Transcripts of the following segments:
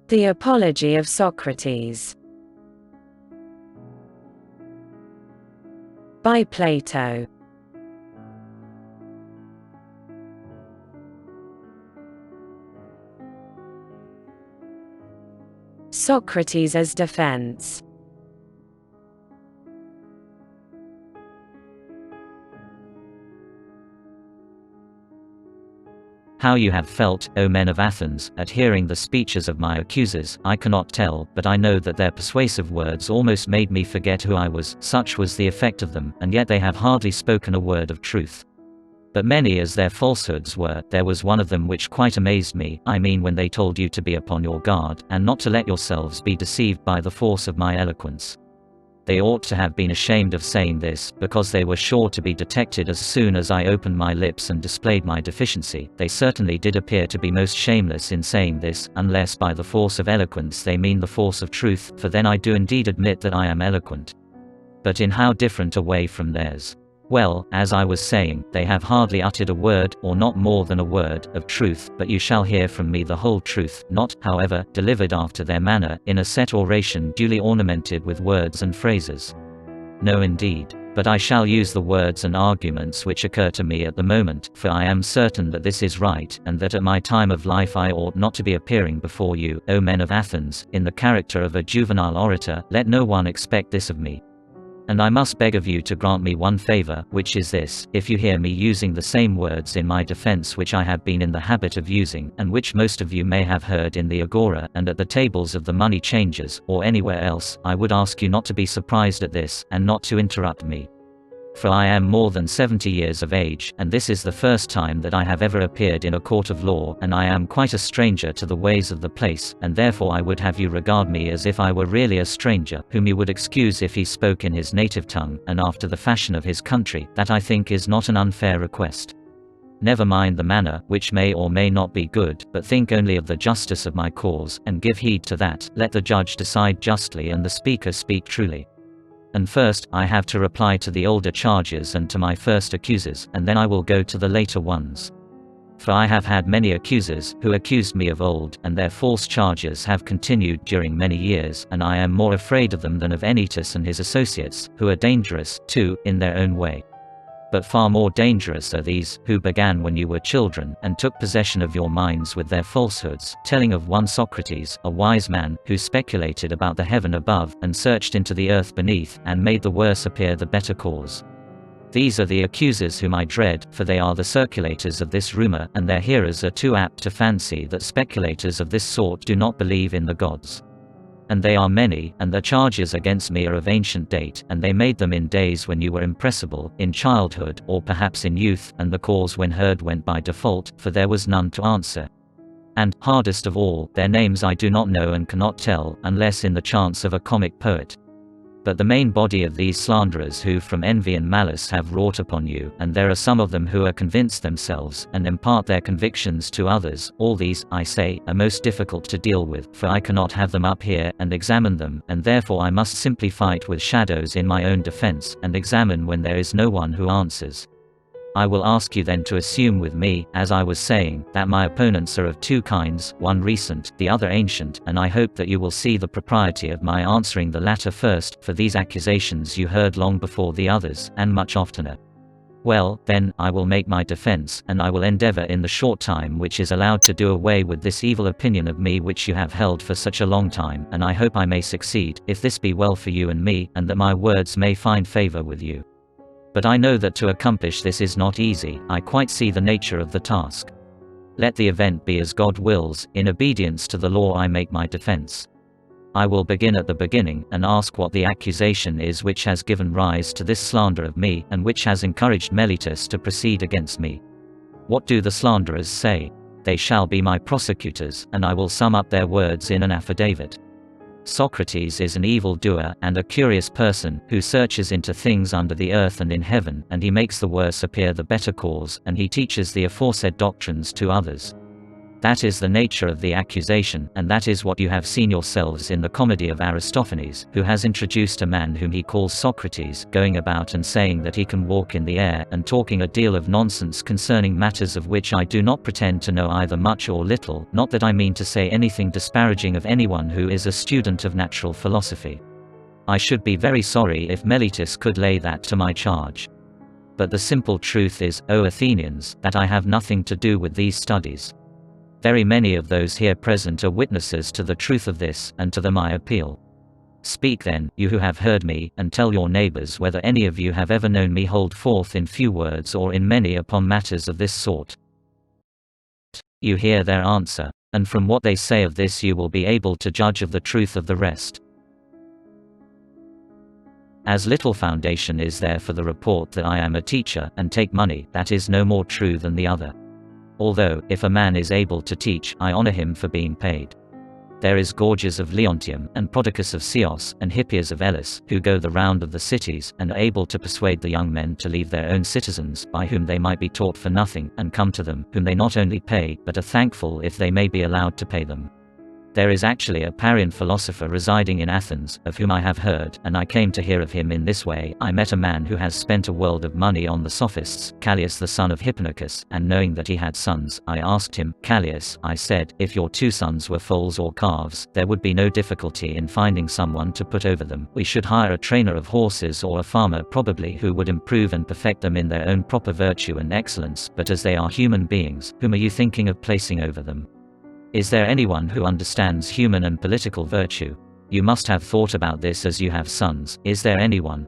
The Apology of Socrates by Plato. Socrates' Defence. How you have felt, O men of Athens, at hearing the speeches of my accusers, I cannot tell, but I know that their persuasive words almost made me forget who I was, such was the effect of them, and yet they have hardly spoken a word of truth. But many as their falsehoods were, there was one of them which quite amazed me, I mean when they told you to be upon your guard, and not to let yourselves be deceived by the force of my eloquence. They ought to have been ashamed of saying this, because they were sure to be detected as soon as I opened my lips and displayed my deficiency. They certainly did appear to be most shameless in saying this, unless by the force of eloquence they mean the force of truth, for then I do indeed admit that I am eloquent. But in how different a way from theirs. Well, as I was saying, they have hardly uttered a word, or not more than a word, of truth, but you shall hear from me the whole truth, not, however, delivered after their manner, in a set oration duly ornamented with words and phrases. No indeed. But I shall use the words and arguments which occur to me at the moment, for I am certain that this is right, and that at my time of life I ought not to be appearing before you, O men of Athens, in the character of a juvenile orator. Let no one expect this of me. And I must beg of you to grant me one favor, which is this: if you hear me using the same words in my defense which I have been in the habit of using, and which most of you may have heard in the agora, and at the tables of the money changers, or anywhere else, I would ask you not to be surprised at this, and not to interrupt me. For I am more than 70 years of age, and this is the first time that I have ever appeared in a court of law, and I am quite a stranger to the ways of the place, and therefore I would have you regard me as if I were really a stranger, whom you would excuse if he spoke in his native tongue, and after the fashion of his country. That I think is not an unfair request. Never mind the manner, which may or may not be good, but think only of the justice of my cause, and give heed to that. Let the judge decide justly and the speaker speak truly. And first, I have to reply to the older charges and to my first accusers, and then I will go to the later ones. For I have had many accusers, who accused me of old, and their false charges have continued during many years, and I am more afraid of them than of Anytus and his associates, who are dangerous, too, in their own way. But far more dangerous are these, who began when you were children, and took possession of your minds with their falsehoods, telling of one Socrates, a wise man, who speculated about the heaven above, and searched into the earth beneath, and made the worse appear the better cause. These are the accusers whom I dread, for they are the circulators of this rumor, and their hearers are too apt to fancy that speculators of this sort do not believe in the gods. And they are many, and the charges against me are of ancient date, and they made them in days when you were impressible, in childhood, or perhaps in youth, and the cause when heard went by default, for there was none to answer. And, hardest of all, their names I do not know and cannot tell, unless in the chance of a comic poet. But the main body of these slanderers who from envy and malice have wrought upon you, and there are some of them who are convinced themselves, and impart their convictions to others, all these, I say, are most difficult to deal with, for I cannot have them up here, and examine them, and therefore I must simply fight with shadows in my own defense, and examine when there is no one who answers. I will ask you then to assume with me, as I was saying, that my opponents are of two kinds, one recent, the other ancient, and I hope that you will see the propriety of my answering the latter first, for these accusations you heard long before the others, and much oftener. Well, then, I will make my defense, and I will endeavor in the short time which is allowed to do away with this evil opinion of me which you have held for such a long time, and I hope I may succeed, if this be well for you and me, and that my words may find favor with you. But I know that to accomplish this is not easy. I quite see the nature of the task. Let the event be as God wills, in obedience to the law I make my defense. I will begin at the beginning, and ask what the accusation is which has given rise to this slander of me, and which has encouraged Meletus to proceed against me. What do the slanderers say? They shall be my prosecutors, and I will sum up their words in an affidavit. Socrates is an evil-doer, and a curious person, who searches into things under the earth and in heaven, and he makes the worse appear the better cause, and he teaches the aforesaid doctrines to others. That is the nature of the accusation, and that is what you have seen yourselves in the comedy of Aristophanes, who has introduced a man whom he calls Socrates, going about and saying that he can walk in the air, and talking a deal of nonsense concerning matters of which I do not pretend to know either much or little, not that I mean to say anything disparaging of anyone who is a student of natural philosophy. I should be very sorry if Meletus could lay that to my charge. But the simple truth is, O Athenians, that I have nothing to do with these studies. Very many of those here present are witnesses to the truth of this, and to them I appeal. Speak then, you who have heard me, and tell your neighbors whether any of you have ever known me hold forth in few words or in many upon matters of this sort. You hear their answer, and from what they say of this you will be able to judge of the truth of the rest. As little foundation is there for the report that I am a teacher, and take money, that is no more true than the other. Although, if a man is able to teach, I honor him for being paid. There is Gorgias of Leontium, and Prodicus of Chios, and Hippias of Elis, who go the round of the cities, and are able to persuade the young men to leave their own citizens, by whom they might be taught for nothing, and come to them, whom they not only pay, but are thankful if they may be allowed to pay them. There is actually a Parian philosopher residing in Athens, of whom I have heard, and I came to hear of him in this way. I met a man who has spent a world of money on the sophists, Callias the son of Hipponicus, and knowing that he had sons, I asked him, Callias, I said, if your 2 sons were foals or calves, there would be no difficulty in finding someone to put over them. We should hire a trainer of horses or a farmer probably who would improve and perfect them in their own proper virtue and excellence, but as they are human beings, whom are you thinking of placing over them? Is there anyone who understands human and political virtue? You must have thought about this as you have sons. Is there anyone?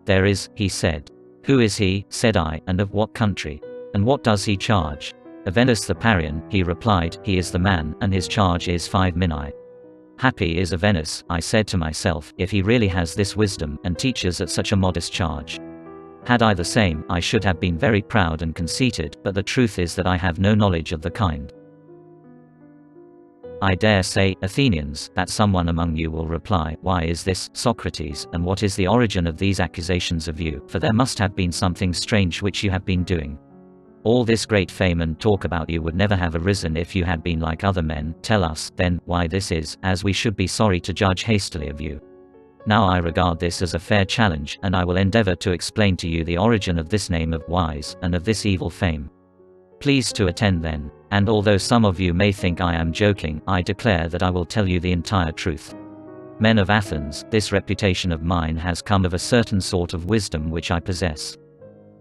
There is, he said. Who is he, said I, and of what country? And what does he charge? Avenus the Parian, he replied, he is the man, and his charge is 5 minae. Happy is Avenus, I said to myself, if he really has this wisdom, and teaches at such a modest charge. Had I the same, I should have been very proud and conceited, but the truth is that I have no knowledge of the kind. I dare say, Athenians, that someone among you will reply, why is this, Socrates, and what is the origin of these accusations of you, for there must have been something strange which you have been doing. All this great fame and talk about you would never have arisen if you had been like other men. Tell us, then, why this is, as we should be sorry to judge hastily of you. Now I regard this as a fair challenge, and I will endeavor to explain to you the origin of this name of wise, and of this evil fame. Please to attend then. And although some of you may think I am joking, I declare that I will tell you the entire truth. Men of Athens, this reputation of mine has come of a certain sort of wisdom which I possess.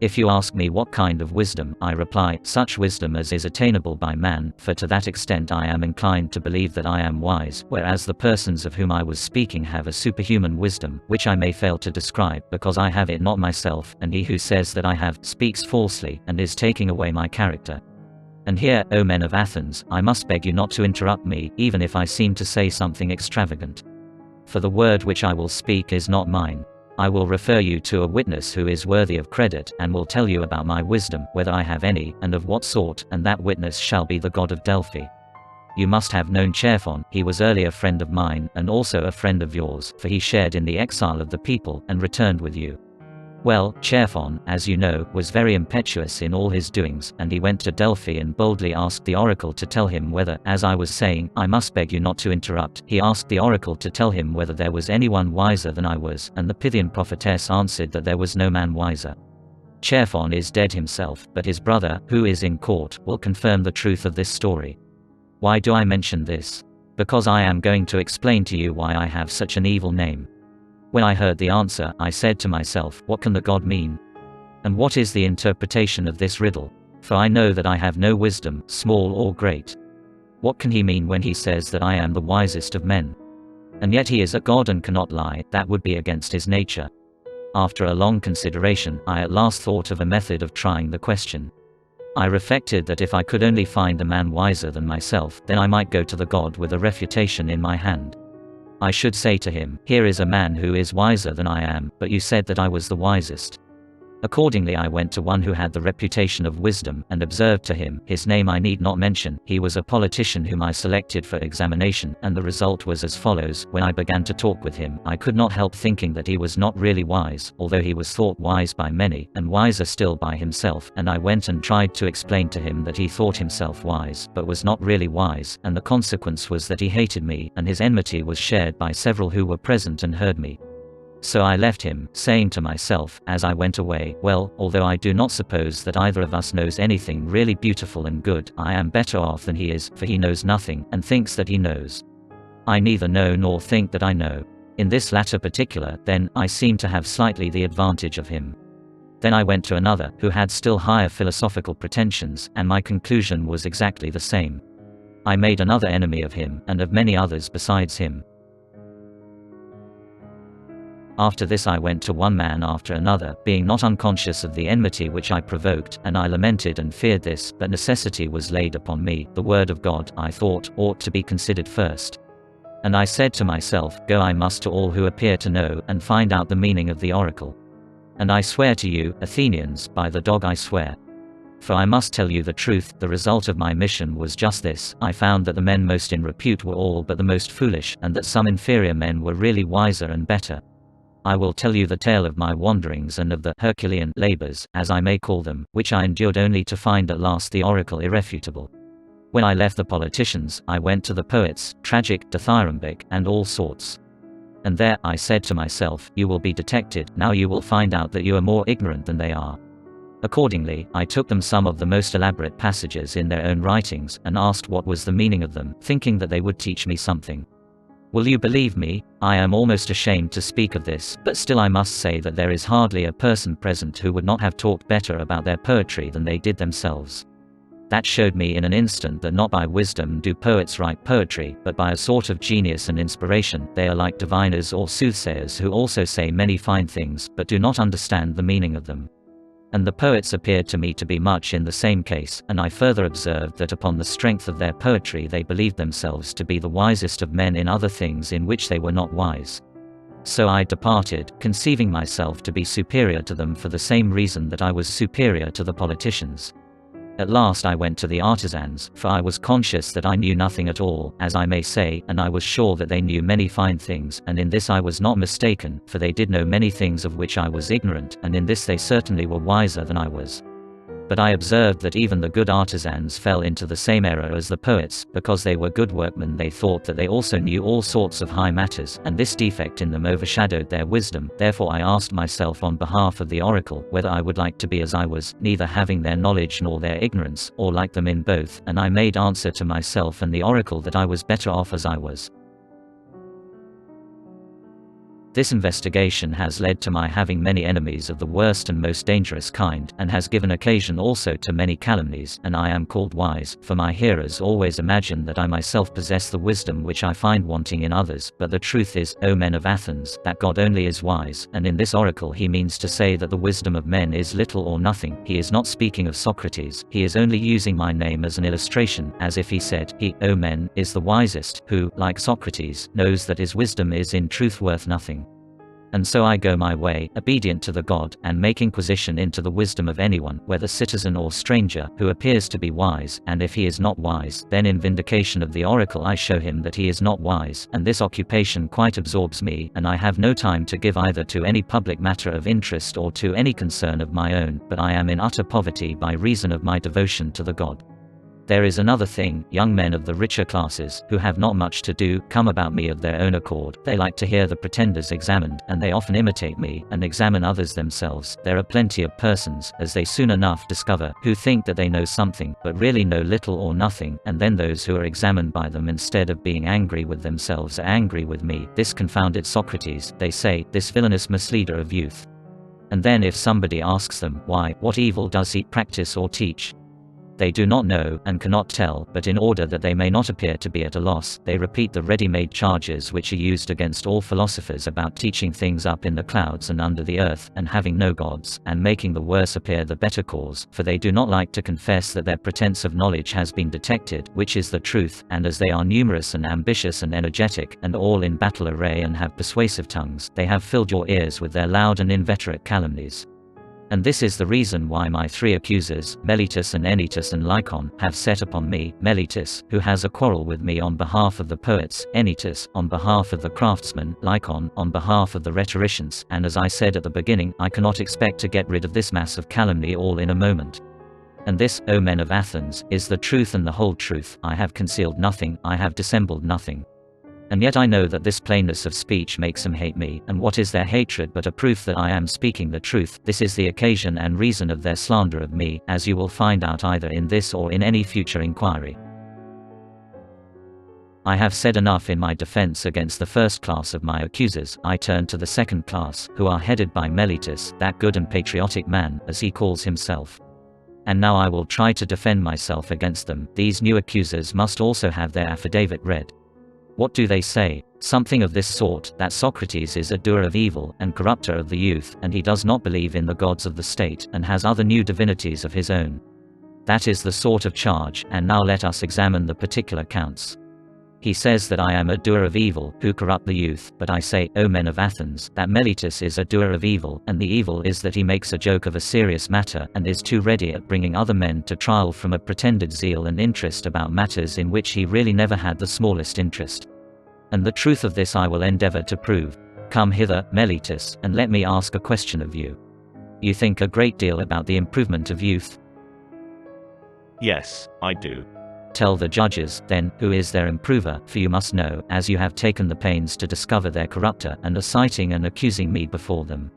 If you ask me what kind of wisdom, I reply, such wisdom as is attainable by man, for to that extent I am inclined to believe that I am wise, whereas the persons of whom I was speaking have a superhuman wisdom, which I may fail to describe, because I have it not myself, and he who says that I have, speaks falsely, and is taking away my character. And here, O men of Athens, I must beg you not to interrupt me, even if I seem to say something extravagant. For the word which I will speak is not mine. I will refer you to a witness who is worthy of credit, and will tell you about my wisdom, whether I have any, and of what sort, and that witness shall be the god of Delphi. You must have known Xenophon, he was early a friend of mine, and also a friend of yours, for he shared in the exile of the people, and returned with you. Well, Xenophon, as you know, was very impetuous in all his doings, and he went to Delphi and boldly asked the oracle to tell him whether, as I was saying, I must beg you not to interrupt, he asked the oracle to tell him whether there was anyone wiser than I was, and the Pythian prophetess answered that there was no man wiser. Xenophon is dead himself, but his brother, who is in court, will confirm the truth of this story. Why do I mention this? Because I am going to explain to you why I have such an evil name. When I heard the answer, I said to myself, what can the god mean? And what is the interpretation of this riddle? For I know that I have no wisdom, small or great. What can he mean when he says that I am the wisest of men? And yet he is a god and cannot lie, that would be against his nature. After a long consideration, I at last thought of a method of trying the question. I reflected that if I could only find a man wiser than myself, then I might go to the god with a refutation in my hand. I should say to him, here is a man who is wiser than I am, but you said that I was the wisest. Accordingly I went to one who had the reputation of wisdom, and observed to him, his name I need not mention, he was a politician whom I selected for examination, and the result was as follows: when I began to talk with him, I could not help thinking that he was not really wise, although he was thought wise by many, and wiser still by himself, and I went and tried to explain to him that he thought himself wise, but was not really wise, and the consequence was that he hated me, and his enmity was shared by several who were present and heard me. So I left him, saying to myself, as I went away, well, although I do not suppose that either of us knows anything really beautiful and good, I am better off than he is, for he knows nothing, and thinks that he knows. I neither know nor think that I know. In this latter particular, then, I seem to have slightly the advantage of him. Then I went to another, who had still higher philosophical pretensions, and my conclusion was exactly the same. I made another enemy of him, and of many others besides him. After this I went to one man after another, being not unconscious of the enmity which I provoked, and I lamented and feared this, but necessity was laid upon me. The word of God, I thought, ought to be considered first. And I said to myself, go I must to all who appear to know, and find out the meaning of the oracle. And I swear to you, Athenians, by the dog I swear. For I must tell you the truth, the result of my mission was just this: I found that the men most in repute were all but the most foolish, and that some inferior men were really wiser and better. I will tell you the tale of my wanderings and of the Herculean labors, as I may call them, which I endured only to find at last the oracle irrefutable. When I left the politicians, I went to the poets, tragic, dithyrambic, and all sorts. And there, I said to myself, you will be detected, now you will find out that you are more ignorant than they are. Accordingly, I took them some of the most elaborate passages in their own writings, and asked what was the meaning of them, thinking that they would teach me something. Will you believe me? I am almost ashamed to speak of this, but still I must say that there is hardly a person present who would not have talked better about their poetry than they did themselves. That showed me in an instant that not by wisdom do poets write poetry, but by a sort of genius and inspiration. They are like diviners or soothsayers who also say many fine things, but do not understand the meaning of them. And the poets appeared to me to be much in the same case, and I further observed that upon the strength of their poetry they believed themselves to be the wisest of men in other things in which they were not wise. So I departed, conceiving myself to be superior to them for the same reason that I was superior to the politicians. At last I went to the artisans, for I was conscious that I knew nothing at all, as I may say, and I was sure that they knew many fine things, and in this I was not mistaken, for they did know many things of which I was ignorant, and in this they certainly were wiser than I was. But I observed that even the good artisans fell into the same error as the poets, because they were good workmen they thought that they also knew all sorts of high matters, and this defect in them overshadowed their wisdom. Therefore I asked myself on behalf of the oracle, whether I would like to be as I was, neither having their knowledge nor their ignorance, or like them in both, and I made answer to myself and the oracle that I was better off as I was. This investigation has led to my having many enemies of the worst and most dangerous kind, and has given occasion also to many calumnies, and I am called wise, for my hearers always imagine that I myself possess the wisdom which I find wanting in others, but the truth is, O men of Athens, that God only is wise, and in this oracle he means to say that the wisdom of men is little or nothing. He is not speaking of Socrates, he is only using my name as an illustration, as if he said, he, O men, is the wisest, who, like Socrates, knows that his wisdom is in truth worth nothing. And so I go my way, obedient to the God, and make inquisition into the wisdom of anyone, whether citizen or stranger, who appears to be wise, and if he is not wise, then in vindication of the oracle I show him that he is not wise, and this occupation quite absorbs me, and I have no time to give either to any public matter of interest or to any concern of my own, but I am in utter poverty by reason of my devotion to the God. There is another thing: young men of the richer classes, who have not much to do, come about me of their own accord. They like to hear the pretenders examined, and they often imitate me, and examine others themselves. There are plenty of persons, as they soon enough discover, who think that they know something, but really know little or nothing, and then those who are examined by them, instead of being angry with themselves, are angry with me. This confounded Socrates, they say, this villainous misleader of youth. And then if somebody asks them, why, what evil does he practice or teach? They do not know, and cannot tell, but in order that they may not appear to be at a loss, they repeat the ready-made charges which are used against all philosophers about teaching things up in the clouds and under the earth, and having no gods, and making the worse appear the better cause, for they do not like to confess that their pretense of knowledge has been detected, which is the truth, and as they are numerous and ambitious and energetic, and all in battle array and have persuasive tongues, they have filled your ears with their loud and inveterate calumnies. And this is the reason why my three accusers, Meletus and Anytus and Lycon, have set upon me, Meletus, who has a quarrel with me on behalf of the poets, Anytus, on behalf of the craftsmen, Lycon, on behalf of the rhetoricians, and as I said at the beginning, I cannot expect to get rid of this mass of calumny all in a moment. And this, O men of Athens, is the truth and the whole truth. I have concealed nothing, I have dissembled nothing. And yet I know that this plainness of speech makes them hate me, and what is their hatred but a proof that I am speaking the truth? This is the occasion and reason of their slander of me, as you will find out either in this or in any future inquiry. I have said enough in my defense against the first class of my accusers. I turn to the second class, who are headed by Meletus, that good and patriotic man, as he calls himself. And now I will try to defend myself against them. These new accusers must also have their affidavit read. What do they say? Something of this sort, that Socrates is a doer of evil, and corrupter of the youth, and he does not believe in the gods of the state, and has other new divinities of his own. That is the sort of charge, and now let us examine the particular counts. He says that I am a doer of evil, who corrupt the youth, but I say, O men of Athens, that Meletus is a doer of evil, and the evil is that he makes a joke of a serious matter, and is too ready at bringing other men to trial from a pretended zeal and interest about matters in which he really never had the smallest interest. And the truth of this I will endeavor to prove. Come hither, Meletus, and let me ask a question of you. You think a great deal about the improvement of youth? Yes, I do. Tell the judges, then, who is their improver, for you must know, as you have taken the pains to discover their corrupter, and are citing and accusing me before them.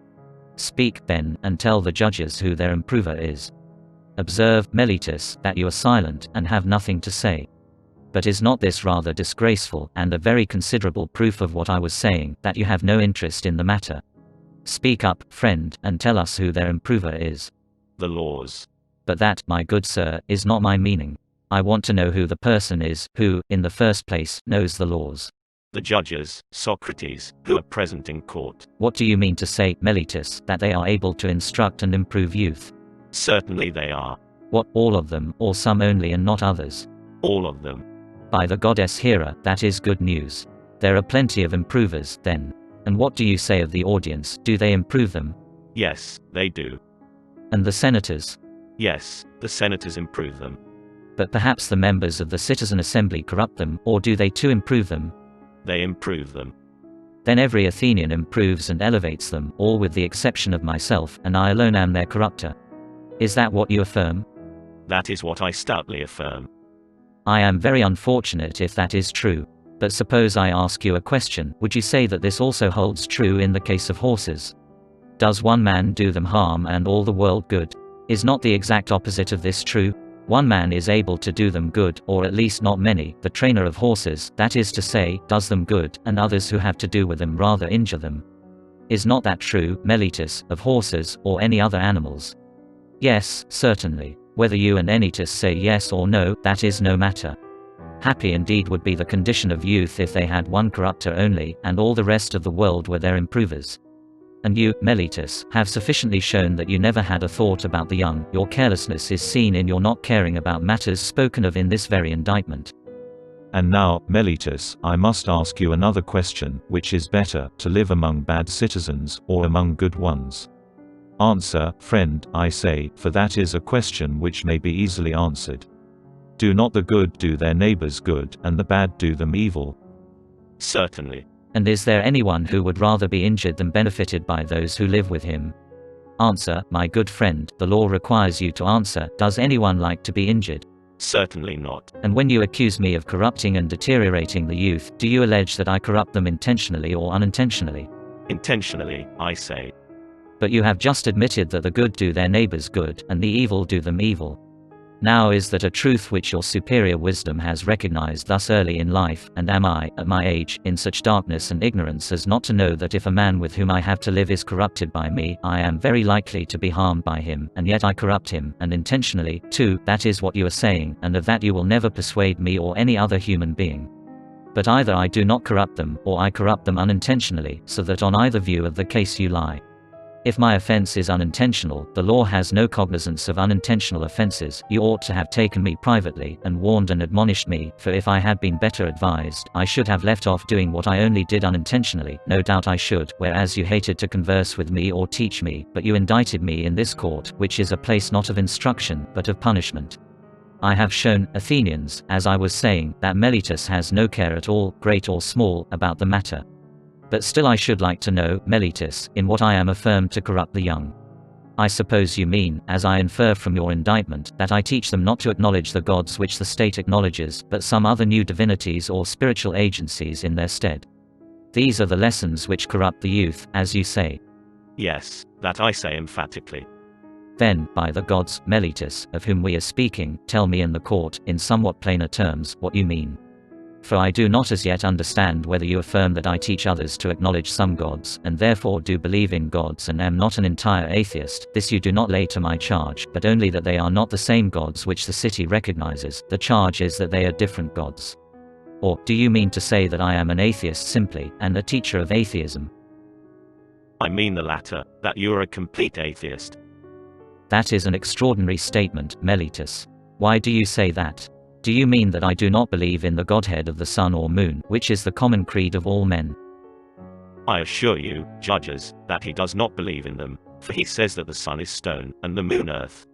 Speak, then, and tell the judges who their improver is. Observe, Meletus, that you are silent, and have nothing to say. But is not this rather disgraceful, and a very considerable proof of what I was saying, that you have no interest in the matter? Speak up, friend, and tell us who their improver is. The laws. But that, my good sir, is not my meaning. I want to know who the person is, who, in the first place, knows the laws. The judges, Socrates, who are present in court. What do you mean to say, Meletus, that they are able to instruct and improve youth? Certainly they are. What, all of them, or some only and not others? All of them. By the goddess Hera, that is good news. There are plenty of improvers, then. And what do you say of the audience? Do they improve them? Yes, they do. And the senators? Yes, the senators improve them. But perhaps the members of the citizen assembly corrupt them, or do they too improve them? They improve them. Then every Athenian improves and elevates them, all with the exception of myself, and I alone am their corrupter. Is that what you affirm? That is what I stoutly affirm. I am very unfortunate if that is true. But suppose I ask you a question, would you say that this also holds true in the case of horses? Does one man do them harm and all the world good? Is not the exact opposite of this true? One man is able to do them good, or at least not many, the trainer of horses, that is to say, does them good, and others who have to do with them rather injure them. Is not that true, Meletus, of horses, or any other animals? Yes, certainly. Whether you and Anytus say yes or no, that is no matter. Happy indeed would be the condition of youth if they had one corrupter only, and all the rest of the world were their improvers. And you, Meletus, have sufficiently shown that you never had a thought about the young. Your carelessness is seen in your not caring about matters spoken of in this very indictment. And now, Meletus, I must ask you another question, which is better, to live among bad citizens, or among good ones? Answer, friend, I say, for that is a question which may be easily answered. Do not the good do their neighbors good, and the bad do them evil? Certainly. And is there anyone who would rather be injured than benefited by those who live with him? Answer, my good friend, the law requires you to answer, does anyone like to be injured? Certainly not. And when you accuse me of corrupting and deteriorating the youth, do you allege that I corrupt them intentionally or unintentionally? Intentionally, I say. But you have just admitted that the good do their neighbors good, and the evil do them evil. Now is that a truth which your superior wisdom has recognized thus early in life, and am I, at my age, in such darkness and ignorance as not to know that if a man with whom I have to live is corrupted by me, I am very likely to be harmed by him, and yet I corrupt him, and intentionally, too, that is what you are saying, and of that you will never persuade me or any other human being. But either I do not corrupt them, or I corrupt them unintentionally, so that on either view of the case you lie. If my offense is unintentional, the law has no cognizance of unintentional offenses. You ought to have taken me privately, and warned and admonished me, for if I had been better advised, I should have left off doing what I only did unintentionally. No doubt I should, whereas you hated to converse with me or teach me, but you indicted me in this court, which is a place not of instruction, but of punishment. I have shown, Athenians, as I was saying, that Meletus has no care at all, great or small, about the matter. But still I should like to know, Meletus, in what I am affirmed to corrupt the young. I suppose you mean, as I infer from your indictment, that I teach them not to acknowledge the gods which the state acknowledges, but some other new divinities or spiritual agencies in their stead. These are the lessons which corrupt the youth, as you say. Yes, that I say emphatically. Then, by the gods, Meletus, of whom we are speaking, tell me in the court, in somewhat plainer terms, what you mean. For I do not as yet understand whether you affirm that I teach others to acknowledge some gods, and therefore do believe in gods and am not an entire atheist. This you do not lay to my charge, but only that they are not the same gods which the city recognizes. The charge is that they are different gods. Or, do you mean to say that I am an atheist simply, and a teacher of atheism? I mean the latter, that you are a complete atheist. That is an extraordinary statement, Meletus. Why do you say that? Do you mean that I do not believe in the godhead of the sun or moon, which is the common creed of all men? I assure you, judges, that he does not believe in them, for he says that the sun is stone, and the moon earth.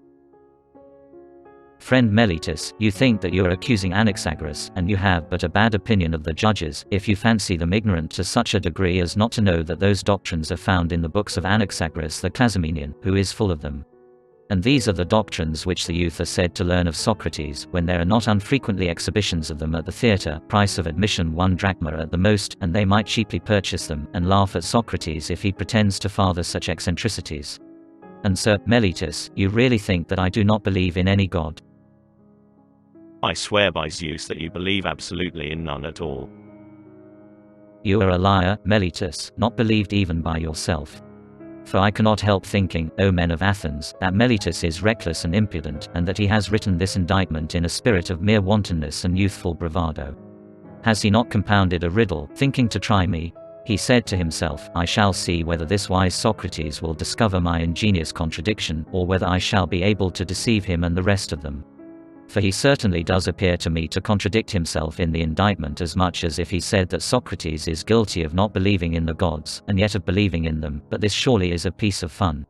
Friend Meletus, you think that you are accusing Anaxagoras, and you have but a bad opinion of the judges, if you fancy them ignorant to such a degree as not to know that those doctrines are found in the books of Anaxagoras the Clazomenian, who is full of them. And these are the doctrines which the youth are said to learn of Socrates, when there are not unfrequently exhibitions of them at the theatre, price of admission 1 drachma at the most, and they might cheaply purchase them, and laugh at Socrates if he pretends to father such eccentricities. And Sir Meletus, you really think that I do not believe in any god? I swear by Zeus that you believe absolutely in none at all. You are a liar, Meletus, not believed even by yourself. For I cannot help thinking, O men of Athens, that Meletus is reckless and impudent, and that he has written this indictment in a spirit of mere wantonness and youthful bravado. Has he not compounded a riddle, thinking to try me? He said to himself, I shall see whether this wise Socrates will discover my ingenious contradiction, or whether I shall be able to deceive him and the rest of them. For he certainly does appear to me to contradict himself in the indictment as much as if he said that Socrates is guilty of not believing in the gods, and yet of believing in them, but this surely is a piece of fun.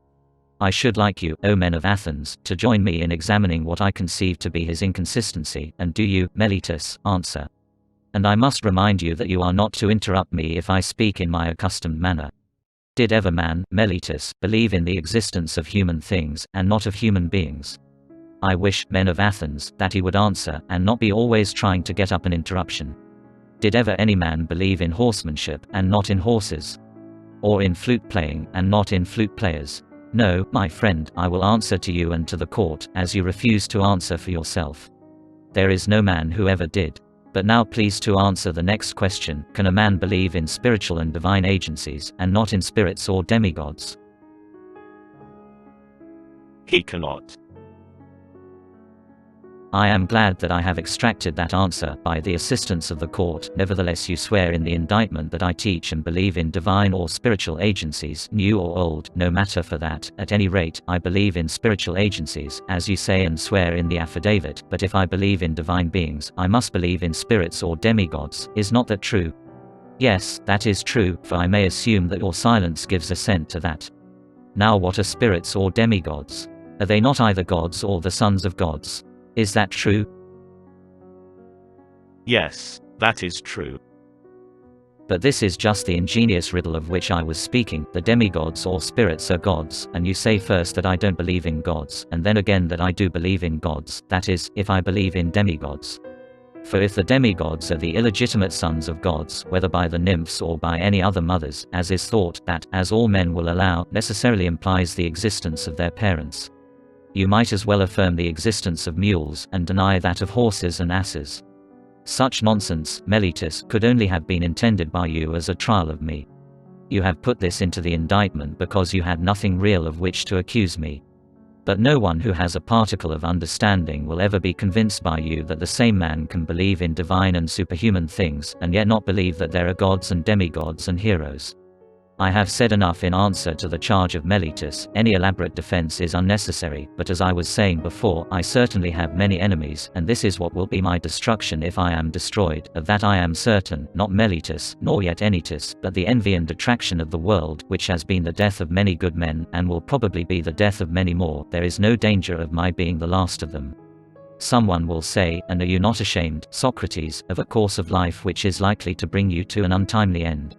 I should like you, O men of Athens, to join me in examining what I conceive to be his inconsistency, and do you, Meletus, answer. And I must remind you that you are not to interrupt me if I speak in my accustomed manner. Did ever man, Meletus, believe in the existence of human things, and not of human beings? I wish, men of Athens, that he would answer, and not be always trying to get up an interruption. Did ever any man believe in horsemanship, and not in horses? Or in flute playing, and not in flute players? No, my friend, I will answer to you and to the court, as you refuse to answer for yourself. There is no man who ever did. But now please to answer the next question, can a man believe in spiritual and divine agencies, and not in spirits or demigods? He cannot. I am glad that I have extracted that answer by the assistance of the court. Nevertheless you swear in the indictment that I teach and believe in divine or spiritual agencies, new or old, no matter for that. At any rate, I believe in spiritual agencies, as you say and swear in the affidavit, but if I believe in divine beings, I must believe in spirits or demigods. Is not that true? Yes, that is true, for I may assume that your silence gives assent to that. Now what are spirits or demigods? Are they not either gods or the sons of gods? Is that true? Yes, that is true. But this is just the ingenious riddle of which I was speaking. The demigods or spirits are gods, and you say first that I don't believe in gods, and then again that I do believe in gods, that is, if I believe in demigods. For if the demigods are the illegitimate sons of gods, whether by the nymphs or by any other mothers, as is thought, that, as all men will allow, necessarily implies the existence of their parents. You might as well affirm the existence of mules, and deny that of horses and asses. Such nonsense, Meletus, could only have been intended by you as a trial of me. You have put this into the indictment because you had nothing real of which to accuse me. But no one who has a particle of understanding will ever be convinced by you that the same man can believe in divine and superhuman things, and yet not believe that there are gods and demigods and heroes. I have said enough in answer to the charge of Meletus. Any elaborate defense is unnecessary, but as I was saying before, I certainly have many enemies, and this is what will be my destruction if I am destroyed. Of that I am certain, not Meletus, nor yet Anytus, but the envy and detraction of the world, which has been the death of many good men, and will probably be the death of many more. There is no danger of my being the last of them. Someone will say, and are you not ashamed, Socrates, of a course of life which is likely to bring you to an untimely end?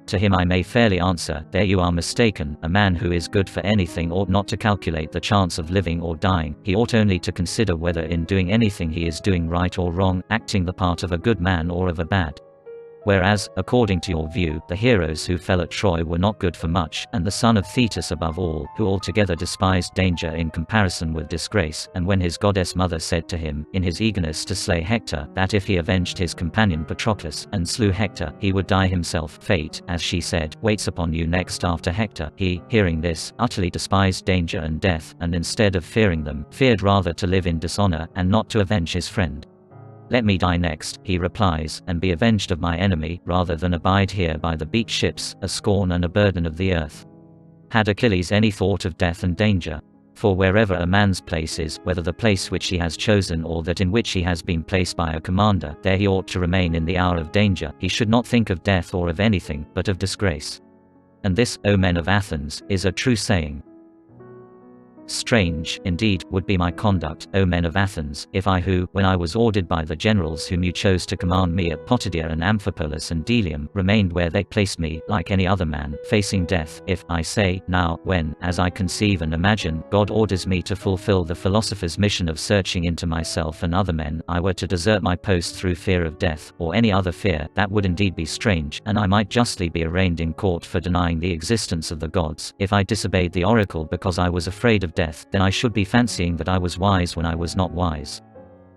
To him I may fairly answer, there you are mistaken. A man who is good for anything ought not to calculate the chance of living or dying, he ought only to consider whether in doing anything he is doing right or wrong, acting the part of a good man or of a bad. Whereas, according to your view, the heroes who fell at Troy were not good for much, and the son of Thetis above all, who altogether despised danger in comparison with disgrace, and when his goddess mother said to him, in his eagerness to slay Hector, that if he avenged his companion Patroclus, and slew Hector, he would die himself, fate, as she said, waits upon you next after Hector, he, hearing this, utterly despised danger and death, and instead of fearing them, feared rather to live in dishonor, and not to avenge his friend. Let me die next, he replies, and be avenged of my enemy, rather than abide here by the beaked ships, a scorn and a burden of the earth. Had Achilles any thought of death and danger? For wherever a man's place is, whether the place which he has chosen or that in which he has been placed by a commander, there he ought to remain in the hour of danger. He should not think of death or of anything, but of disgrace. And this, O men of Athens, is a true saying. Strange, indeed, would be my conduct, O men of Athens, if I who, when I was ordered by the generals whom you chose to command me at Potidaea and Amphipolis and Delium, remained where they placed me, like any other man, facing death, if, I say, now, when, as I conceive and imagine, God orders me to fulfill the philosopher's mission of searching into myself and other men, I were to desert my post through fear of death, or any other fear, that would indeed be strange, and I might justly be arraigned in court for denying the existence of the gods. If I disobeyed the oracle because I was afraid of death, then I should be fancying that I was wise when I was not wise.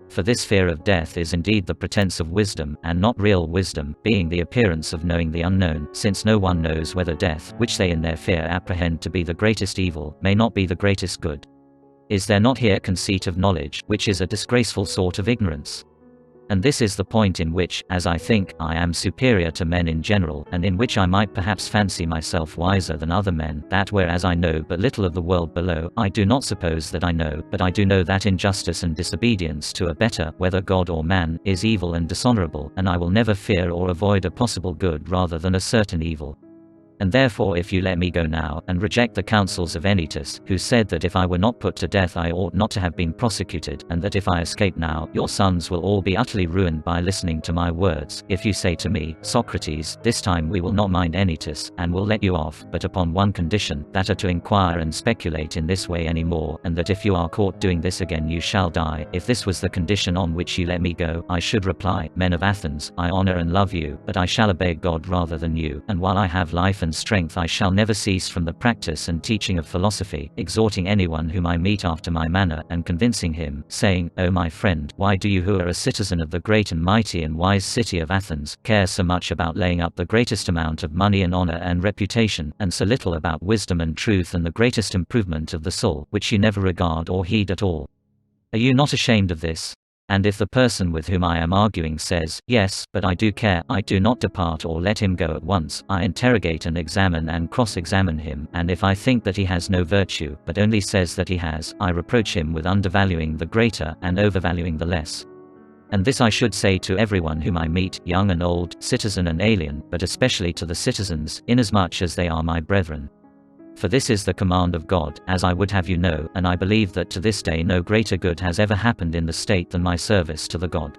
For this fear of death is indeed the pretense of wisdom, and not real wisdom, being the appearance of knowing the unknown, since no one knows whether death, which they in their fear apprehend to be the greatest evil, may not be the greatest good. Is there not here conceit of knowledge, which is a disgraceful sort of ignorance? And this is the point in which, as I think, I am superior to men in general, and in which I might perhaps fancy myself wiser than other men, that whereas I know but little of the world below, I do not suppose that I know, but I do know that injustice and disobedience to a better, whether God or man, is evil and dishonorable, and I will never fear or avoid a possible good rather than a certain evil. And therefore if you let me go now, and reject the counsels of Anytus, who said that if I were not put to death I ought not to have been prosecuted, and that if I escape now, your sons will all be utterly ruined by listening to my words, if you say to me, Socrates, this time we will not mind Anytus, and will let you off, but upon one condition, that are to inquire and speculate in this way any more, and that if you are caught doing this again you shall die. If this was the condition on which you let me go, I should reply, men of Athens, I honor and love you, but I shall obey God rather than you, and while I have life and strength I shall never cease from the practice and teaching of philosophy, exhorting anyone whom I meet after my manner, and convincing him, saying, O my friend, why do you who are a citizen of the great and mighty and wise city of Athens, care so much about laying up the greatest amount of money and honor and reputation, and so little about wisdom and truth and the greatest improvement of the soul, which you never regard or heed at all? Are you not ashamed of this? And if the person with whom I am arguing says, yes, but I do care, I do not depart or let him go at once, I interrogate and examine and cross-examine him, and if I think that he has no virtue, but only says that he has, I reproach him with undervaluing the greater, and overvaluing the less. And this I should say to everyone whom I meet, young and old, citizen and alien, but especially to the citizens, inasmuch as they are my brethren. For this is the command of God, as I would have you know, and I believe that to this day no greater good has ever happened in the state than my service to the God.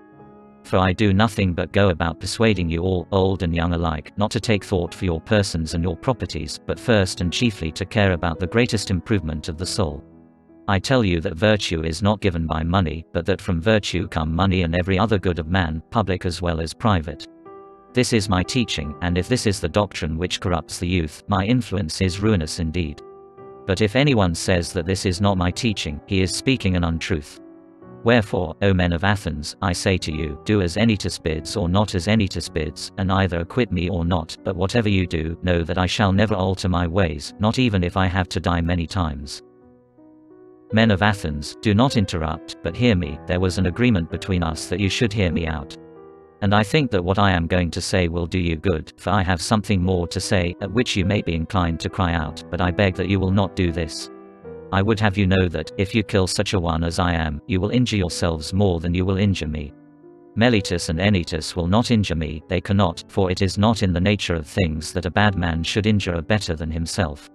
For I do nothing but go about persuading you all, old and young alike, not to take thought for your persons and your properties, but first and chiefly to care about the greatest improvement of the soul. I tell you that virtue is not given by money, but that from virtue come money and every other good of man, public as well as private. This is my teaching, and if this is the doctrine which corrupts the youth, my influence is ruinous indeed. But if anyone says that this is not my teaching, he is speaking an untruth. Wherefore, O men of Athens, I say to you, do as Anytus bids or not as Anytus bids, and either acquit me or not, but whatever you do, know that I shall never alter my ways, not even if I have to die many times. Men of Athens, do not interrupt, but hear me. There was an agreement between us that you should hear me out. And I think that what I am going to say will do you good, for I have something more to say, at which you may be inclined to cry out, but I beg that you will not do this. I would have you know that, if you kill such a one as I am, you will injure yourselves more than you will injure me. Meletus and Anytus will not injure me, they cannot, for it is not in the nature of things that a bad man should injure a better than himself.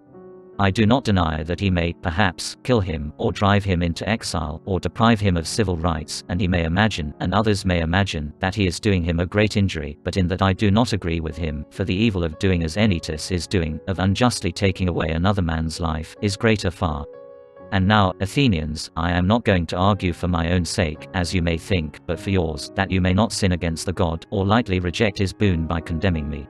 I do not deny that he may, perhaps, kill him, or drive him into exile, or deprive him of civil rights, and he may imagine, and others may imagine, that he is doing him a great injury, but in that I do not agree with him, for the evil of doing as Anytus is doing, of unjustly taking away another man's life, is greater far. And now, Athenians, I am not going to argue for my own sake, as you may think, but for yours, that you may not sin against the god, or lightly reject his boon by condemning me.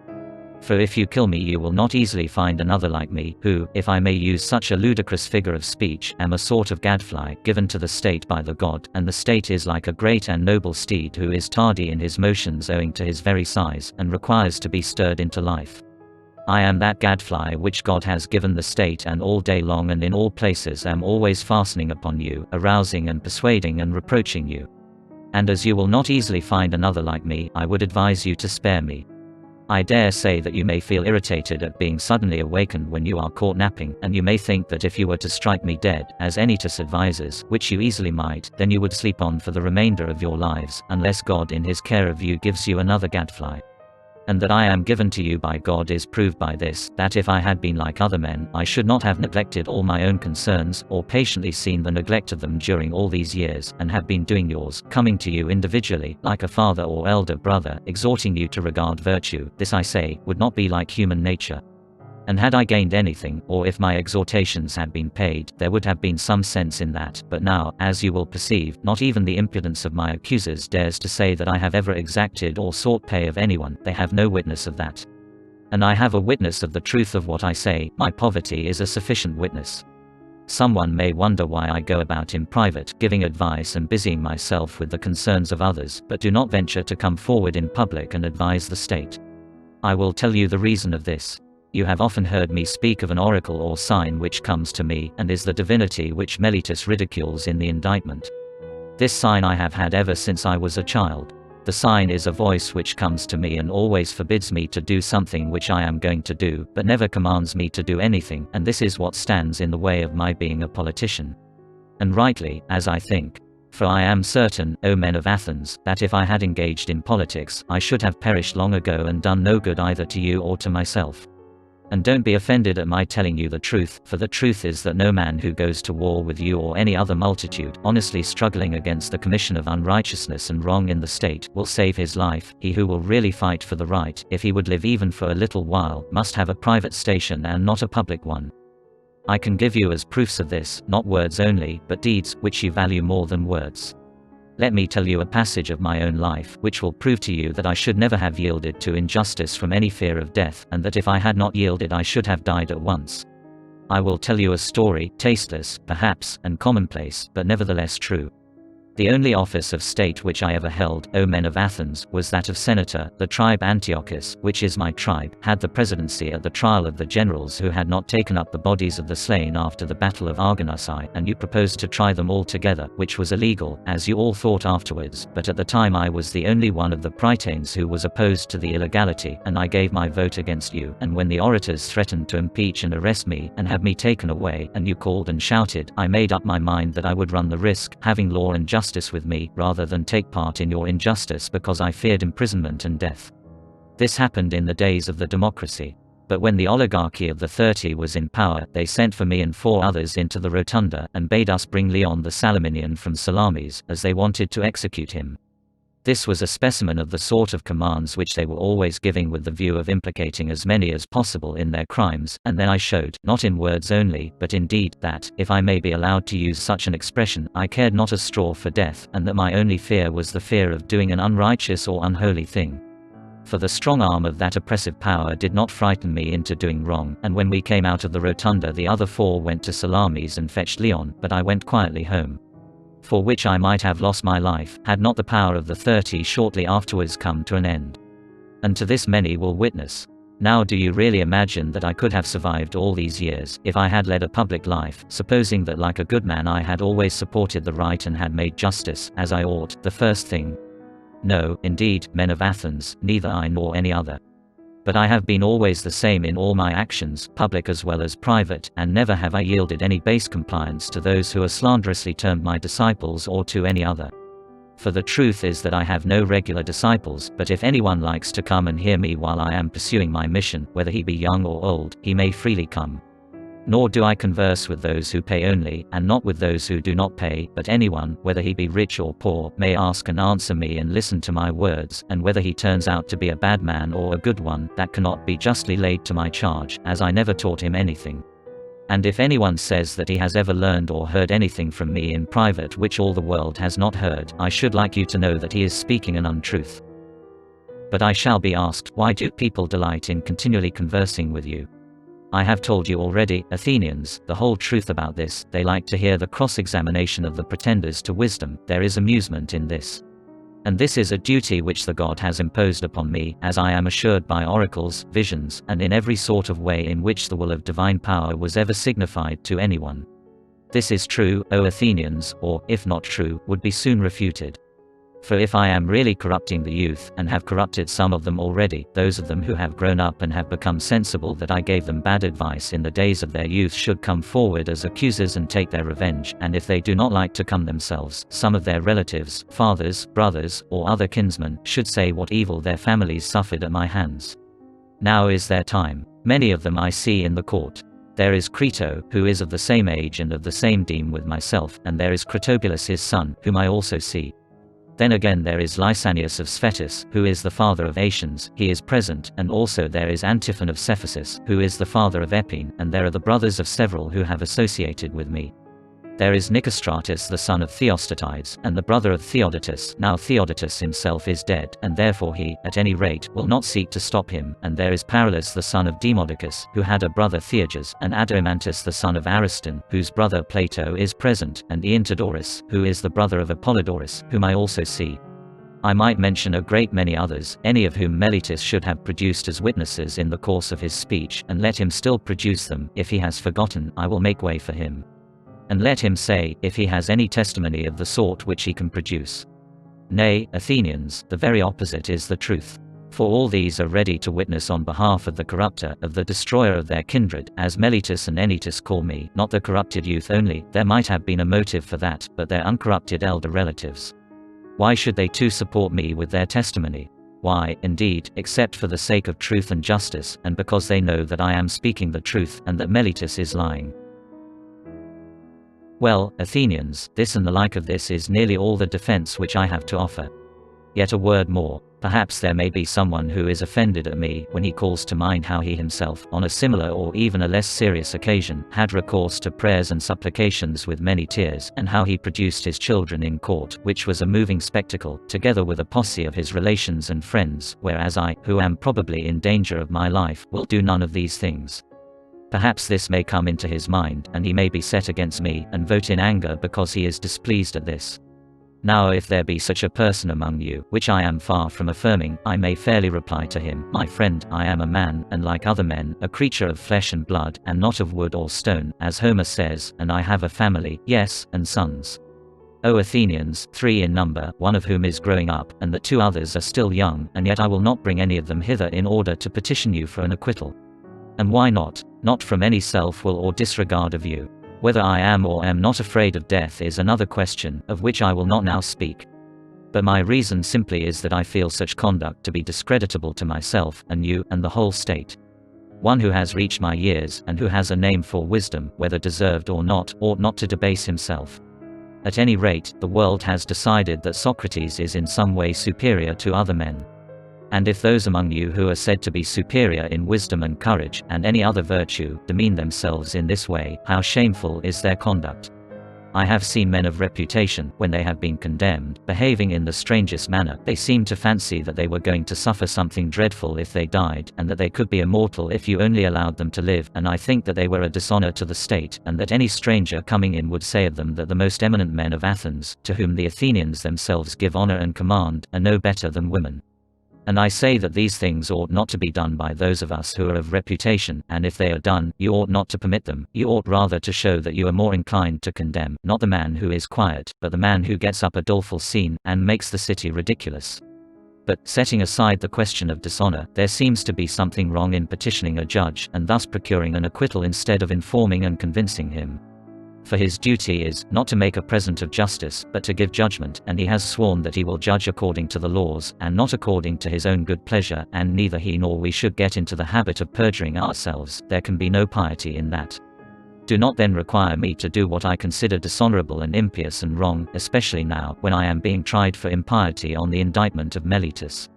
For if you kill me you will not easily find another like me, who, if I may use such a ludicrous figure of speech, am a sort of gadfly, given to the state by the god, and the state is like a great and noble steed who is tardy in his motions owing to his very size, and requires to be stirred into life. I am that gadfly which God has given the state, and all day long and in all places am always fastening upon you, arousing and persuading and reproaching you. And as you will not easily find another like me, I would advise you to spare me. I dare say that you may feel irritated at being suddenly awakened when you are caught napping, and you may think that if you were to strike me dead, as Anytus advises, which you easily might, then you would sleep on for the remainder of your lives, unless God in his care of you gives you another gadfly. And that I am given to you by God is proved by this, that if I had been like other men, I should not have neglected all my own concerns, or patiently seen the neglect of them during all these years, and have been doing yours, coming to you individually, like a father or elder brother, exhorting you to regard virtue. This I say, would not be like human nature. And had I gained anything, or if my exhortations had been paid, there would have been some sense in that, but now, as you will perceive, not even the impudence of my accusers dares to say that I have ever exacted or sought pay of anyone, they have no witness of that. And I have a witness of the truth of what I say, my poverty is a sufficient witness. Someone may wonder why I go about in private, giving advice and busying myself with the concerns of others, but do not venture to come forward in public and advise the state. I will tell you the reason of this. You have often heard me speak of an oracle or sign which comes to me, and is the divinity which Meletus ridicules in the indictment. This sign I have had ever since I was a child. The sign is a voice which comes to me and always forbids me to do something which I am going to do, but never commands me to do anything, and this is what stands in the way of my being a politician. And rightly, as I think. For I am certain, O men of Athens, that if I had engaged in politics, I should have perished long ago and done no good either to you or to myself. And don't be offended at my telling you the truth, for the truth is that no man who goes to war with you or any other multitude, honestly struggling against the commission of unrighteousness and wrong in the state, will save his life. He who will really fight for the right, if he would live even for a little while, must have a private station and not a public one. I can give you as proofs of this, not words only, but deeds, which you value more than words. Let me tell you a passage of my own life, which will prove to you that I should never have yielded to injustice from any fear of death, and that if I had not yielded I should have died at once. I will tell you a story, tasteless, perhaps, and commonplace, but nevertheless true. The only office of state which I ever held, O men of Athens, was that of senator. The tribe Antiochus, which is my tribe, had the presidency at the trial of the generals who had not taken up the bodies of the slain after the battle of Argonausi, and you proposed to try them all together, which was illegal, as you all thought afterwards, but at the time I was the only one of the Prytanes who was opposed to the illegality, and I gave my vote against you. And when the orators threatened to impeach and arrest me, and have me taken away, and you called and shouted, I made up my mind that I would run the risk, having law and justice with me, rather than take part in your injustice, because I feared imprisonment and death. This happened in the days of the democracy. But when the oligarchy of the 30 was in power, they sent for me and 4 others into the rotunda, and bade us bring Leon the Salaminian from Salamis, as they wanted to execute him. This was a specimen of the sort of commands which they were always giving with the view of implicating as many as possible in their crimes, and then I showed, not in words only, but in deed, that, if I may be allowed to use such an expression, I cared not a straw for death, and that my only fear was the fear of doing an unrighteous or unholy thing. For the strong arm of that oppressive power did not frighten me into doing wrong, and when we came out of the rotunda the other 4 went to Salamis and fetched Leon, but I went quietly home. For which I might have lost my life, had not the power of the 30 shortly afterwards come to an end. And to this many will witness. Now do you really imagine that I could have survived all these years, if I had led a public life, supposing that like a good man I had always supported the right and had made justice, as I ought, the first thing? No, indeed, men of Athens, neither I nor any other. But I have been always the same in all my actions, public as well as private, and never have I yielded any base compliance to those who are slanderously termed my disciples or to any other. For the truth is that I have no regular disciples, but if anyone likes to come and hear me while I am pursuing my mission, whether he be young or old, he may freely come. Nor do I converse with those who pay only, and not with those who do not pay, but anyone, whether he be rich or poor, may ask and answer me and listen to my words, and whether he turns out to be a bad man or a good one, that cannot be justly laid to my charge, as I never taught him anything. And if anyone says that he has ever learned or heard anything from me in private which all the world has not heard, I should like you to know that he is speaking an untruth. But I shall be asked, why do people delight in continually conversing with you? I have told you already, Athenians, the whole truth about this. They like to hear the cross-examination of the pretenders to wisdom. There is amusement in this. And this is a duty which the God has imposed upon me, as I am assured by oracles, visions, and in every sort of way in which the will of divine power was ever signified to anyone. This is true, O Athenians, or, if not true, would be soon refuted. For if I am really corrupting the youth, and have corrupted some of them already, those of them who have grown up and have become sensible that I gave them bad advice in the days of their youth should come forward as accusers and take their revenge, and if they do not like to come themselves, some of their relatives, fathers, brothers, or other kinsmen, should say what evil their families suffered at my hands. Now is their time. Many of them I see in the court. There is Crito, who is of the same age and of the same deme with myself, and there is Critobulus his son, whom I also see. Then again there is Lysanias of Sphetus, who is the father of Aetions, he is present, and also there is Antiphon of Cephasus, who is the father of Epine, and there are the brothers of several who have associated with me. There is Nicostratus the son of Theostates, and the brother of Theodotus. Now Theodotus himself is dead, and therefore he, at any rate, will not seek to stop him, and there is Paralus the son of Demodocus, who had a brother Theages, and Adomantus the son of Ariston, whose brother Plato is present, and Eantodorus, who is the brother of Apollodorus, whom I also see. I might mention a great many others, any of whom Meletus should have produced as witnesses in the course of his speech, and let him still produce them. If he has forgotten, I will make way for him. And let him say, if he has any testimony of the sort which he can produce. Nay, Athenians, the very opposite is the truth. For all these are ready to witness on behalf of the corrupter, of the destroyer of their kindred, as Meletus and Anytus call me, not the corrupted youth only. There might have been a motive for that, but their uncorrupted elder relatives. Why should they too support me with their testimony? Why, indeed, except for the sake of truth and justice, and because they know that I am speaking the truth, and that Meletus is lying. Well, Athenians, this and the like of this is nearly all the defense which I have to offer. Yet a word more. Perhaps there may be someone who is offended at me when he calls to mind how he himself, on a similar or even a less serious occasion, had recourse to prayers and supplications with many tears, and how he produced his children in court, which was a moving spectacle, together with a posse of his relations and friends, whereas I, who am probably in danger of my life, will do none of these things. Perhaps this may come into his mind, and he may be set against me, and vote in anger because he is displeased at this. Now if there be such a person among you, which I am far from affirming, I may fairly reply to him, my friend, I am a man, and like other men, a creature of flesh and blood, and not of wood or stone, as Homer says, and I have a family, yes, and sons. O Athenians, 3 in number, one of whom is growing up, and the 2 others are still young, and yet I will not bring any of them hither in order to petition you for an acquittal. And why not? Not from any self-will or disregard of you. Whether I am or am not afraid of death is another question, of which I will not now speak. But my reason simply is that I feel such conduct to be discreditable to myself, and you, and the whole state. One who has reached my years, and who has a name for wisdom, whether deserved or not, ought not to debase himself. At any rate, the world has decided that Socrates is in some way superior to other men. And if those among you who are said to be superior in wisdom and courage, and any other virtue, demean themselves in this way, how shameful is their conduct. I have seen men of reputation, when they have been condemned, behaving in the strangest manner. They seemed to fancy that they were going to suffer something dreadful if they died, and that they could be immortal if you only allowed them to live, and I think that they were a dishonor to the state, and that any stranger coming in would say of them that the most eminent men of Athens, to whom the Athenians themselves give honor and command, are no better than women. And I say that these things ought not to be done by those of us who are of reputation, and if they are done, you ought not to permit them. You ought rather to show that you are more inclined to condemn, not the man who is quiet, but the man who gets up a doleful scene, and makes the city ridiculous. But, setting aside the question of dishonor, there seems to be something wrong in petitioning a judge, and thus procuring an acquittal instead of informing and convincing him. For his duty is, not to make a present of justice, but to give judgment, and he has sworn that he will judge according to the laws, and not according to his own good pleasure, and neither he nor we should get into the habit of perjuring ourselves. There can be no piety in that. Do not then require me to do what I consider dishonorable and impious and wrong, especially now, when I am being tried for impiety on the indictment of Meletus.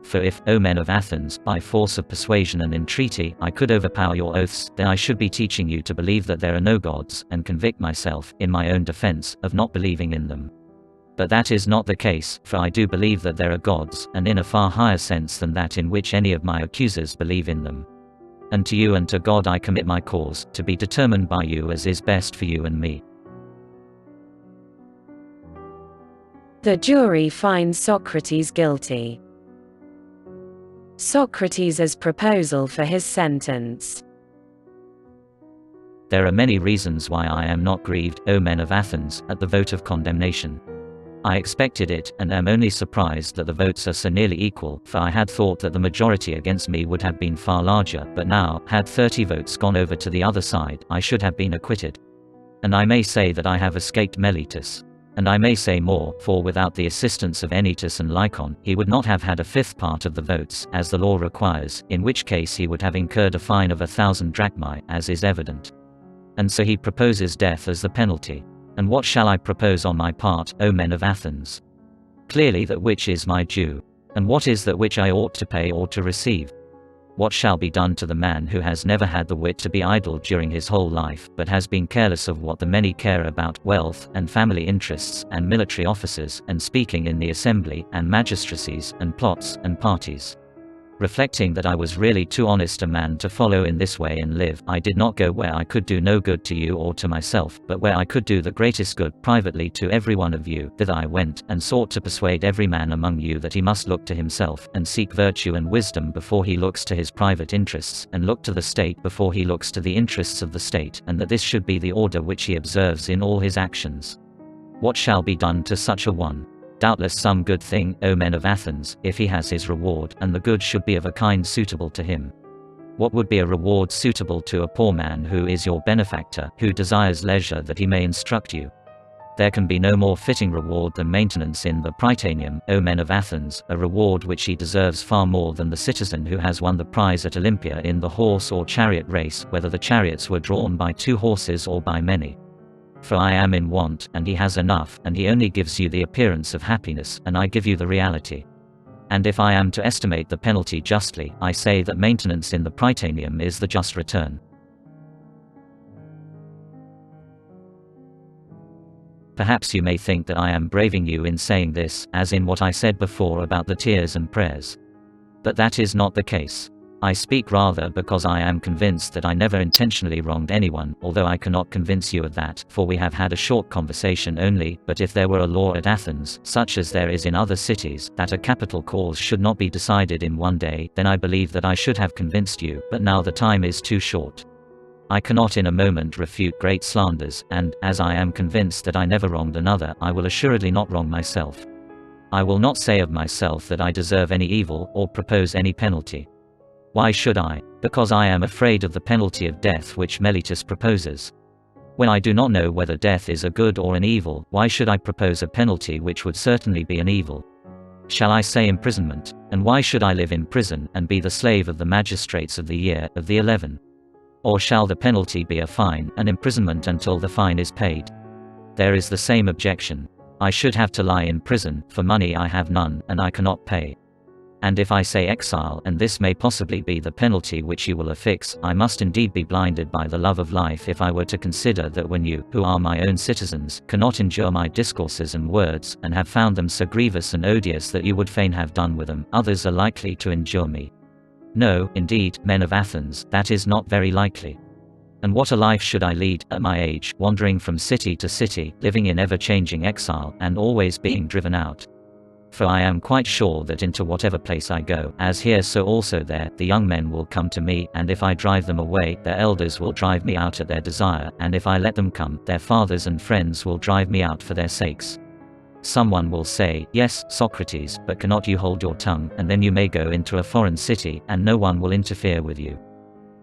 For if, O men of Athens, by force of persuasion and entreaty, I could overpower your oaths, then I should be teaching you to believe that there are no gods, and convict myself, in my own defense, of not believing in them. But that is not the case, for I do believe that there are gods, and in a far higher sense than that in which any of my accusers believe in them. And to you and to God I commit my cause, to be determined by you as is best for you and me. The jury finds Socrates guilty. Socrates' proposal for his sentence. There are many reasons why I am not grieved, O men of Athens, at the vote of condemnation. I expected it, and am only surprised that the votes are so nearly equal, for I had thought that the majority against me would have been far larger, but now, had 30 votes gone over to the other side, I should have been acquitted. And I may say that I have escaped Meletus. And I may say more, for without the assistance of Anytus and Lycon, he would not have had a fifth part of the votes, as the law requires, in which case he would have incurred a fine of 1,000 drachmae, as is evident. And so he proposes death as the penalty. And what shall I propose on my part, O men of Athens? Clearly that which is my due. And what is that which I ought to pay or to receive? What shall be done to the man who has never had the wit to be idle during his whole life, but has been careless of what the many care about, wealth, and family interests, and military officers, and speaking in the assembly, and magistracies, and plots, and parties? Reflecting that I was really too honest a man to follow in this way and live, I did not go where I could do no good to you or to myself, but where I could do the greatest good privately to every one of you. Thither I went, and sought to persuade every man among you that he must look to himself, and seek virtue and wisdom before he looks to his private interests, and look to the state before he looks to the interests of the state, and that this should be the order which he observes in all his actions. What shall be done to such a one? Doubtless some good thing, O men of Athens, if he has his reward, and the good should be of a kind suitable to him. What would be a reward suitable to a poor man who is your benefactor, who desires leisure that he may instruct you? There can be no more fitting reward than maintenance in the Prytaneum, O men of Athens, a reward which he deserves far more than the citizen who has won the prize at Olympia in the horse or chariot race, whether the chariots were drawn by 2 horses or by many. For I am in want, and he has enough, and he only gives you the appearance of happiness, and I give you the reality. And if I am to estimate the penalty justly, I say that maintenance in the Prytaneum is the just return. Perhaps you may think that I am braving you in saying this, as in what I said before about the tears and prayers. But that is not the case. I speak rather because I am convinced that I never intentionally wronged anyone, although I cannot convince you of that, for we have had a short conversation only. But if there were a law at Athens, such as there is in other cities, that a capital cause should not be decided in one day, then I believe that I should have convinced you, but now the time is too short. I cannot in a moment refute great slanders, and, as I am convinced that I never wronged another, I will assuredly not wrong myself. I will not say of myself that I deserve any evil, or propose any penalty. Why should I? Because I am afraid of the penalty of death which Meletus proposes. When I do not know whether death is a good or an evil, why should I propose a penalty which would certainly be an evil? Shall I say imprisonment? And why should I live in prison, and be the slave of the magistrates of the year, of the 11? Or shall the penalty be a fine, and imprisonment until the fine is paid? There is the same objection. I should have to lie in prison, for money I have none, and I cannot pay. And if I say exile, and this may possibly be the penalty which you will affix, I must indeed be blinded by the love of life if I were to consider that when you, who are my own citizens, cannot endure my discourses and words, and have found them so grievous and odious that you would fain have done with them, others are likely to endure me. No, indeed, men of Athens, that is not very likely. And what a life should I lead, at my age, wandering from city to city, living in ever-changing exile, and always being driven out. For I am quite sure that into whatever place I go, as here so also there, the young men will come to me, and if I drive them away, their elders will drive me out at their desire, and if I let them come, their fathers and friends will drive me out for their sakes. Someone will say, "Yes, Socrates, but cannot you hold your tongue, and then you may go into a foreign city, and no one will interfere with you."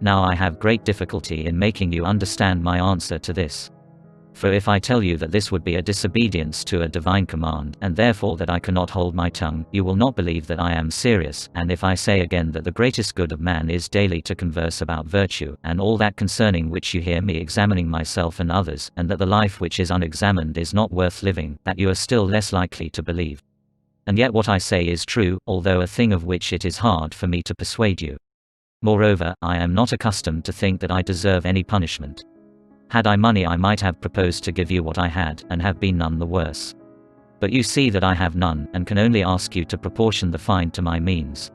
Now I have great difficulty in making you understand my answer to this. For if I tell you that this would be a disobedience to a divine command, and therefore that I cannot hold my tongue, you will not believe that I am serious. And if I say again that the greatest good of man is daily to converse about virtue, and all that concerning which you hear me examining myself and others, and that the life which is unexamined is not worth living, that you are still less likely to believe. And yet what I say is true, although a thing of which it is hard for me to persuade you. Moreover, I am not accustomed to think that I deserve any punishment. Had I money I might have proposed to give you what I had, and have been none the worse. But you see that I have none, and can only ask you to proportion the fine to my means.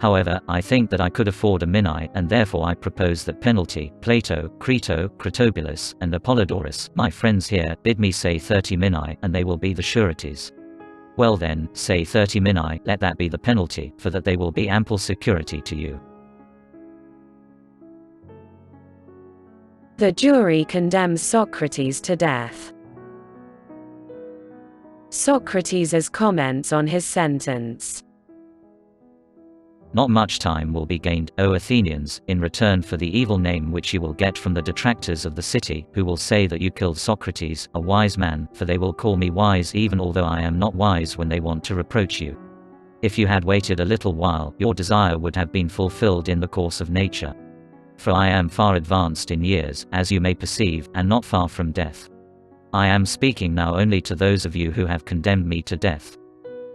However, I think that I could afford a minae, and therefore I propose that penalty. Plato, Crito, Critobulus, and Apollodorus, my friends here, bid me say 30 minae, and they will be the sureties. Well then, say 30 minae, let that be the penalty, for that they will be ample security to you. The jury condemns Socrates to death. Socrates' comments on his sentence. Not much time will be gained, O Athenians, in return for the evil name which you will get from the detractors of the city, who will say that you killed Socrates, a wise man, for they will call me wise even although I am not wise when they want to reproach you. If you had waited a little while, your desire would have been fulfilled in the course of nature. For I am far advanced in years, as you may perceive, and not far from death. I am speaking now only to those of you who have condemned me to death.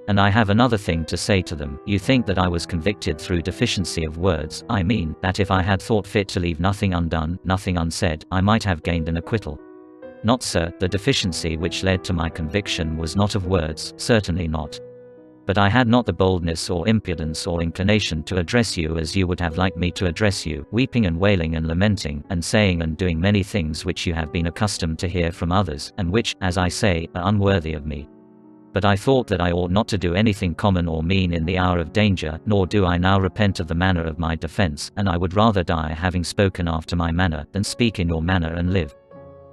And I have another thing to say to them. You think that I was convicted through deficiency of words. I mean, that if I had thought fit to leave nothing undone, nothing unsaid, I might have gained an acquittal. Not, sir, the deficiency which led to my conviction was not of words, certainly not. But I had not the boldness or impudence or inclination to address you as you would have liked me to address you, weeping and wailing and lamenting, and saying and doing many things which you have been accustomed to hear from others, and which, as I say, are unworthy of me. But I thought that I ought not to do anything common or mean in the hour of danger, nor do I now repent of the manner of my defense, and I would rather die having spoken after my manner, than speak in your manner and live.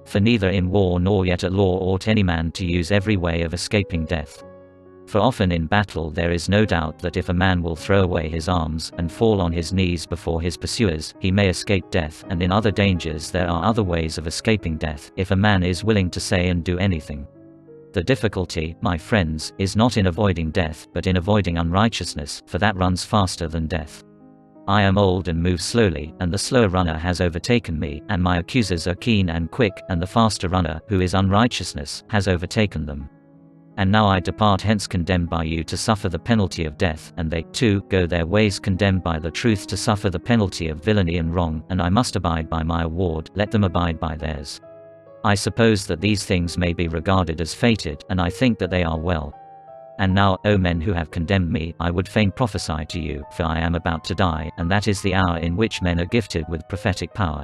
For neither in war nor yet at law ought any man to use every way of escaping death. For often in battle there is no doubt that if a man will throw away his arms, and fall on his knees before his pursuers, he may escape death, and in other dangers there are other ways of escaping death, if a man is willing to say and do anything. The difficulty, my friends, is not in avoiding death, but in avoiding unrighteousness, for that runs faster than death. I am old and move slowly, and the slower runner has overtaken me, and my accusers are keen and quick, and the faster runner, who is unrighteousness, has overtaken them. And now I depart hence condemned by you to suffer the penalty of death, and they, too, go their ways condemned by the truth to suffer the penalty of villainy and wrong, and I must abide by my award, let them abide by theirs. I suppose that these things may be regarded as fated, and I think that they are well. And now, O men who have condemned me, I would fain prophesy to you, for I am about to die, and that is the hour in which men are gifted with prophetic power.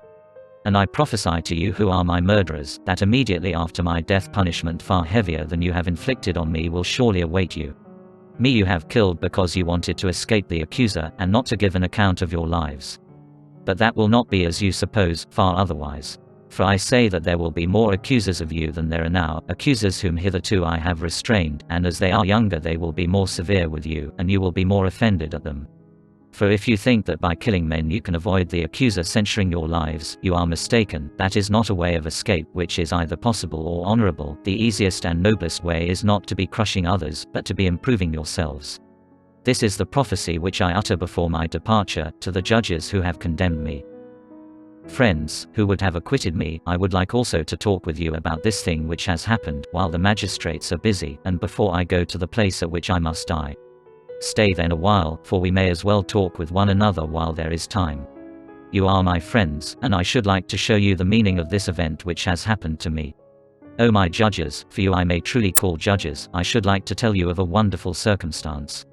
And I prophesy to you who are my murderers, that immediately after my death punishment far heavier than you have inflicted on me will surely await you. Me you have killed because you wanted to escape the accuser, and not to give an account of your lives. But that will not be as you suppose, far otherwise. For I say that there will be more accusers of you than there are now, accusers whom hitherto I have restrained, and as they are younger they will be more severe with you, and you will be more offended at them. For if you think that by killing men you can avoid the accuser censuring your lives, you are mistaken. That is not a way of escape which is either possible or honorable. The easiest and noblest way is not to be crushing others, but to be improving yourselves. This is the prophecy which I utter before my departure, to the judges who have condemned me. Friends, who would have acquitted me, I would like also to talk with you about this thing which has happened, while the magistrates are busy, and before I go to the place at which I must die. Stay then a while, for we may as well talk with one another while there is time. You are my friends, and I should like to show you the meaning of this event which has happened to me. O my judges, for you I may truly call judges, I should like to tell you of a wonderful circumstance.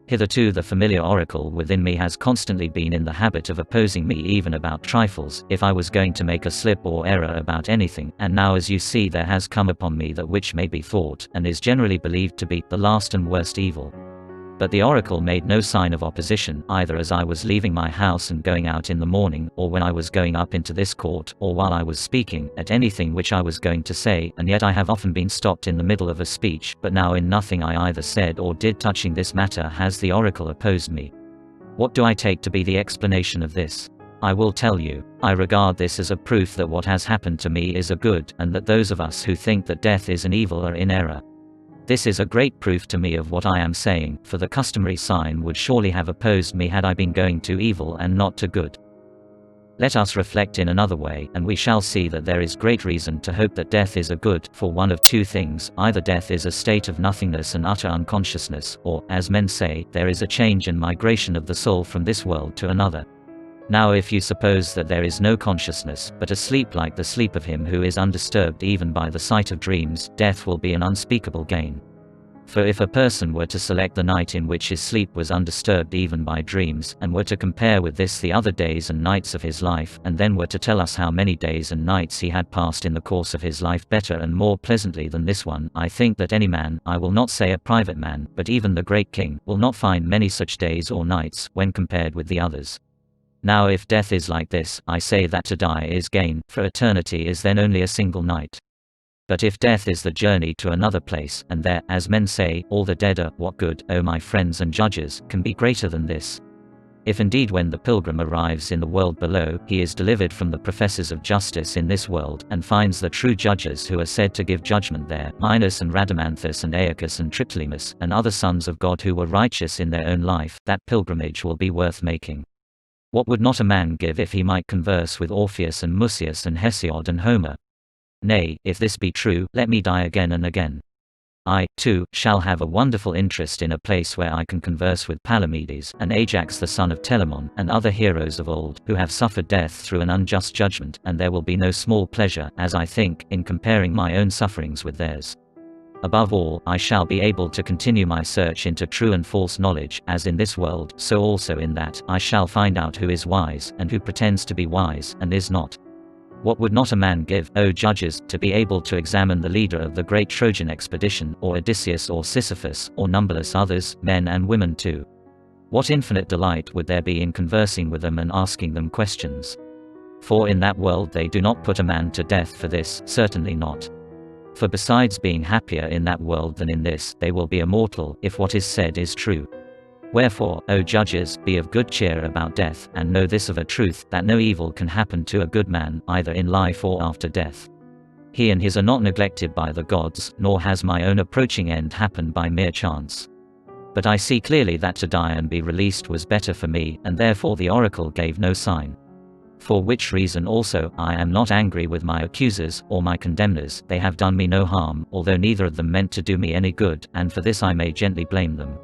Hitherto the familiar oracle within me has constantly been in the habit of opposing me even about trifles, if I was going to make a slip or error about anything, and now as you see there has come upon me that which may be thought, and is generally believed to be, the last and worst evil. But the oracle made no sign of opposition, either as I was leaving my house and going out in the morning, or when I was going up into this court, or while I was speaking, at anything which I was going to say, and yet I have often been stopped in the middle of a speech, but now in nothing I either said or did touching this matter has the oracle opposed me. What do I take to be the explanation of this? I will tell you. I regard this as a proof that what has happened to me is a good, and that those of us who think that death is an evil are in error. This is a great proof to me of what I am saying, for the customary sign would surely have opposed me had I been going to evil and not to good. Let us reflect in another way, and we shall see that there is great reason to hope that death is a good, for one of two things: either death is a state of nothingness and utter unconsciousness, or, as men say, there is a change and migration of the soul from this world to another. Now if you suppose that there is no consciousness, but a sleep like the sleep of him who is undisturbed even by the sight of dreams, death will be an unspeakable gain. For if a person were to select the night in which his sleep was undisturbed even by dreams, and were to compare with this the other days and nights of his life, and then were to tell us how many days and nights he had passed in the course of his life better and more pleasantly than this one, I think that any man, I will not say a private man, but even the great king, will not find many such days or nights, when compared with the others. Now if death is like this, I say that to die is gain, for eternity is then only a single night. But if death is the journey to another place, and there, as men say, all the dead are, what good, O my friends and judges, can be greater than this? If indeed when the pilgrim arrives in the world below, he is delivered from the professors of justice in this world, and finds the true judges who are said to give judgment there, Minos and Rhadamanthus and Aeacus and Triptolemus, and other sons of God who were righteous in their own life, that pilgrimage will be worth making. What would not a man give if he might converse with Orpheus and Musaeus and Hesiod and Homer? Nay, if this be true, let me die again and again. I, too, shall have a wonderful interest in a place where I can converse with Palamedes, and Ajax the son of Telamon, and other heroes of old, who have suffered death through an unjust judgment, and there will be no small pleasure, as I think, in comparing my own sufferings with theirs. Above all, I shall be able to continue my search into true and false knowledge, as in this world, so also in that, I shall find out who is wise, and who pretends to be wise, and is not. What would not a man give, O judges, to be able to examine the leader of the great Trojan expedition, or Odysseus or Sisyphus, or numberless others, men and women too? What infinite delight would there be in conversing with them and asking them questions? For in that world they do not put a man to death for this, certainly not. For besides being happier in that world than in this, they will be immortal, if what is said is true. Wherefore, O judges, be of good cheer about death, and know this of a truth, that no evil can happen to a good man, either in life or after death. He and his are not neglected by the gods, nor has my own approaching end happened by mere chance. But I see clearly that to die and be released was better for me, and therefore the oracle gave no sign. For which reason also, I am not angry with my accusers, or my condemners, they have done me no harm, although neither of them meant to do me any good, and for this I may gently blame them.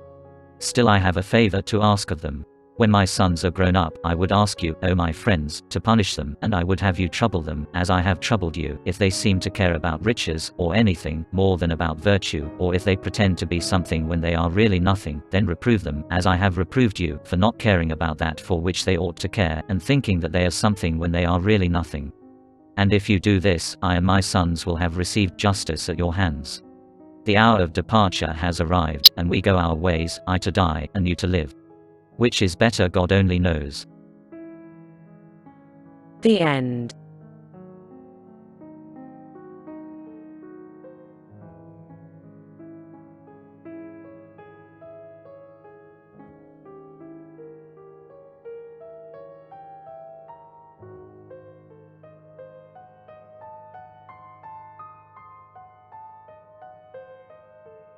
Still I have a favor to ask of them. When my sons are grown up, I would ask you, O my friends, to punish them, and I would have you trouble them, as I have troubled you, if they seem to care about riches, or anything, more than about virtue, or if they pretend to be something when they are really nothing, then reprove them, as I have reproved you, for not caring about that for which they ought to care, and thinking that they are something when they are really nothing. And if you do this, I and my sons will have received justice at your hands. The hour of departure has arrived, and we go our ways, I to die, and you to live. Which is better God only knows. The end.